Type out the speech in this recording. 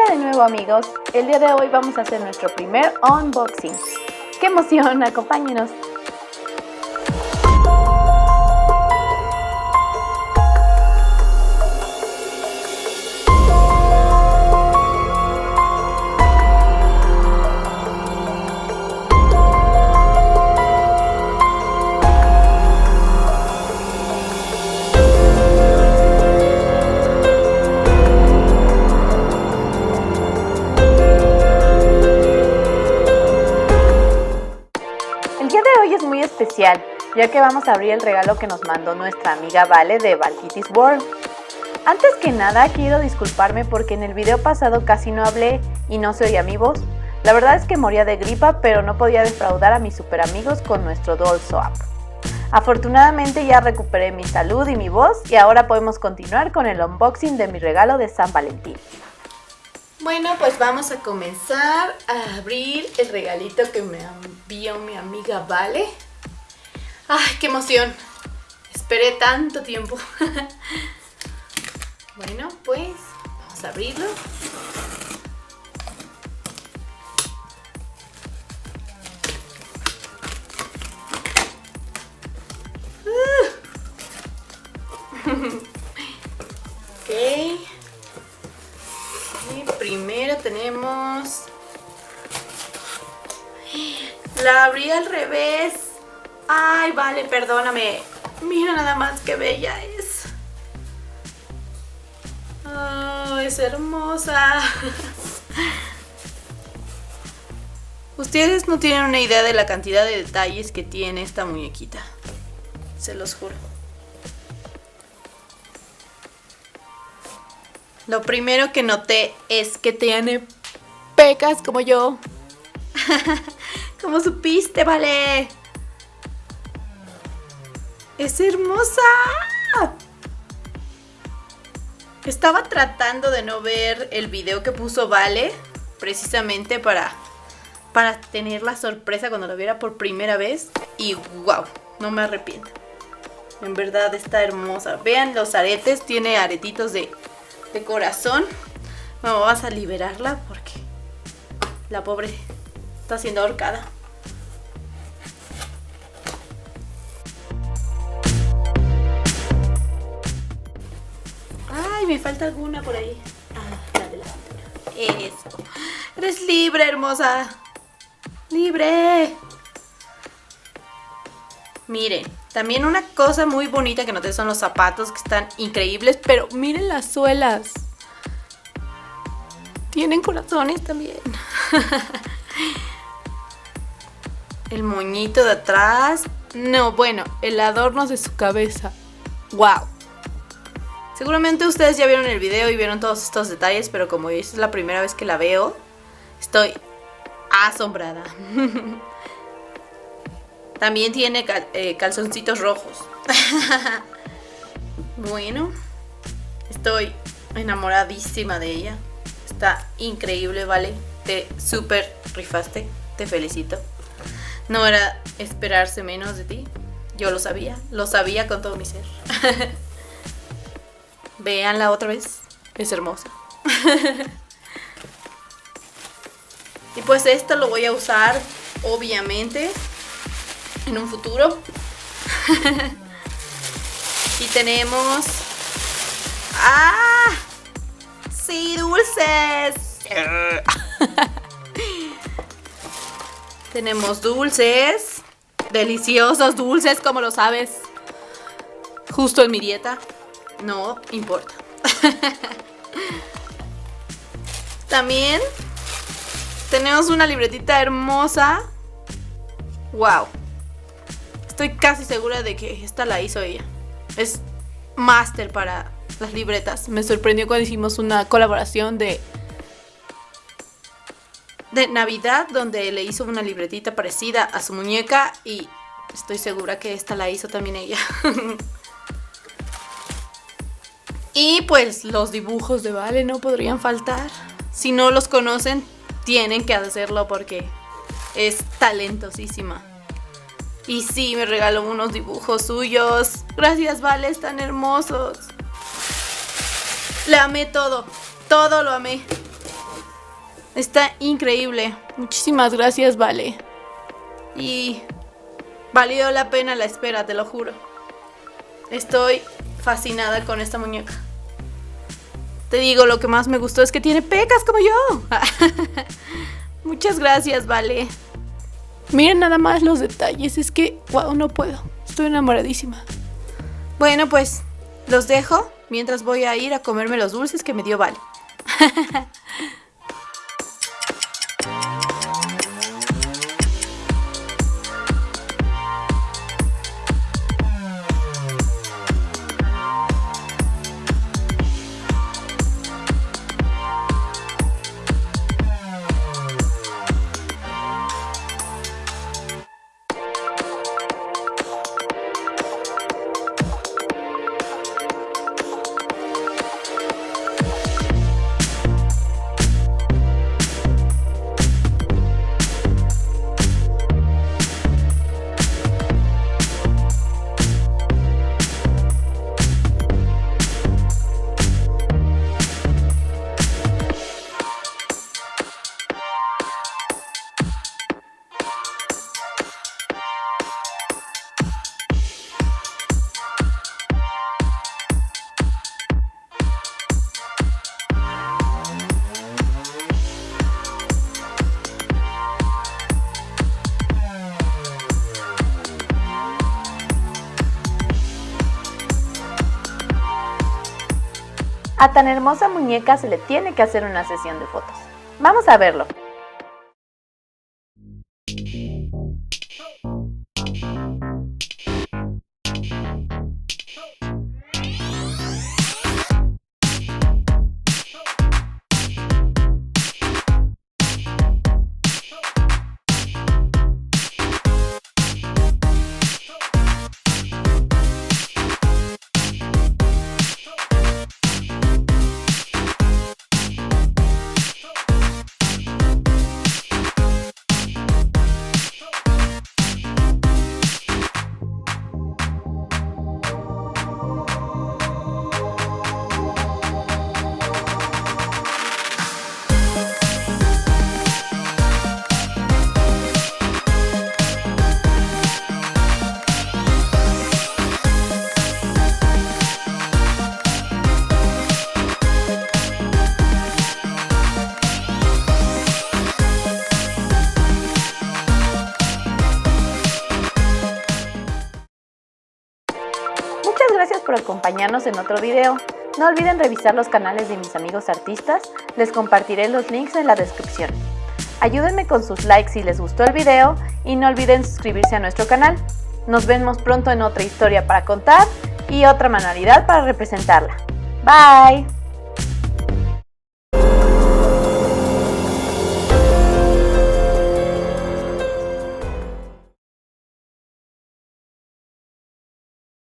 Hola de nuevo amigos, el día de hoy vamos a hacer nuestro primer unboxing. ¡Qué emoción! Acompáñenos. El día de hoy es muy especial, ya que vamos a abrir el regalo que nos mandó nuestra amiga Vale de Valkitis World. Antes que nada quiero disculparme porque en el video pasado casi no hablé y no se oía mi voz. La verdad es que moría de gripa, pero no podía defraudar a mis super amigos con nuestro Doll Swap. Afortunadamente ya recuperé mi salud y mi voz y ahora podemos continuar con el unboxing de mi regalo de San Valentín. Bueno, pues vamos a comenzar a abrir el regalito que me envió mi amiga Vale. ¡Ay, qué emoción! Esperé tanto tiempo. Bueno, pues vamos a abrirlo. Ok. Primero tenemos... La abrí al revés. Ay, Vale, perdóname. Mira nada más qué bella es. Oh, es hermosa. Ustedes no tienen una idea de la cantidad de detalles que tiene esta muñequita. Se los juro. Lo primero que noté es que tiene pecas como yo. ¿Cómo supiste, Vale? ¡Es hermosa! Estaba tratando de no ver el video que puso Vale, precisamente para tener la sorpresa cuando lo viera por primera vez. Y wow, no me arrepiento. En verdad está hermosa. Vean los aretes, tiene aretitos de corazón. Bueno, vamos a liberarla porque la pobre está siendo ahorcada. Ay, me falta alguna por ahí. Ah, la de la cintura. Eso. Eres libre, hermosa. Libre. Miren, también una cosa muy bonita que noté son los zapatos, que están increíbles, pero miren las suelas. Tienen corazones también. El moñito de atrás. No, bueno, el adorno de su cabeza. ¡Wow! Seguramente ustedes ya vieron el video y vieron todos estos detalles, pero como es la primera vez que la veo, estoy asombrada. También tiene calzoncitos rojos. Bueno, estoy enamoradísima de ella. Está increíble, Vale. Te súper rifaste. Te felicito. No era esperarse menos de ti. Yo lo sabía con todo mi ser. Véanla otra vez. Es hermosa. Y pues esto lo voy a usar, obviamente, en un futuro. Y tenemos... ¡Ah! ¡Sí, dulces! Tenemos dulces. Deliciosos dulces, como lo sabes. Justo en mi dieta. No importa. También tenemos una libretita hermosa. ¡Wow! Estoy casi segura de que esta la hizo ella. Es máster para las libretas. Me sorprendió cuando hicimos una colaboración de Navidad, donde le hizo una libretita parecida a su muñeca. Y estoy segura que esta la hizo también ella. Y pues los dibujos de Vale no podrían faltar. Si no los conocen, tienen que hacerlo porque es talentosísima. Y sí, me regaló unos dibujos suyos. Gracias, Vale, están hermosos. Le amé todo. Todo lo amé. Está increíble. Muchísimas gracias, Vale. Y valió la pena la espera, te lo juro. Estoy fascinada con esta muñeca. Te digo, lo que más me gustó es que tiene pecas como yo. Muchas gracias, Vale. Miren nada más los detalles. Es que, wow, no puedo. Estoy enamoradísima. Bueno, pues los dejo mientras voy a ir a comerme los dulces que me dio Vale. A tan hermosa muñeca se le tiene que hacer una sesión de fotos. Vamos a verlo. Muchas gracias por acompañarnos en otro video. No olviden revisar los canales de mis amigos artistas, les compartiré los links en la descripción. Ayúdenme con sus likes si les gustó el video y no olviden suscribirse a nuestro canal. Nos vemos pronto en otra historia para contar y otra manualidad para representarla. Bye.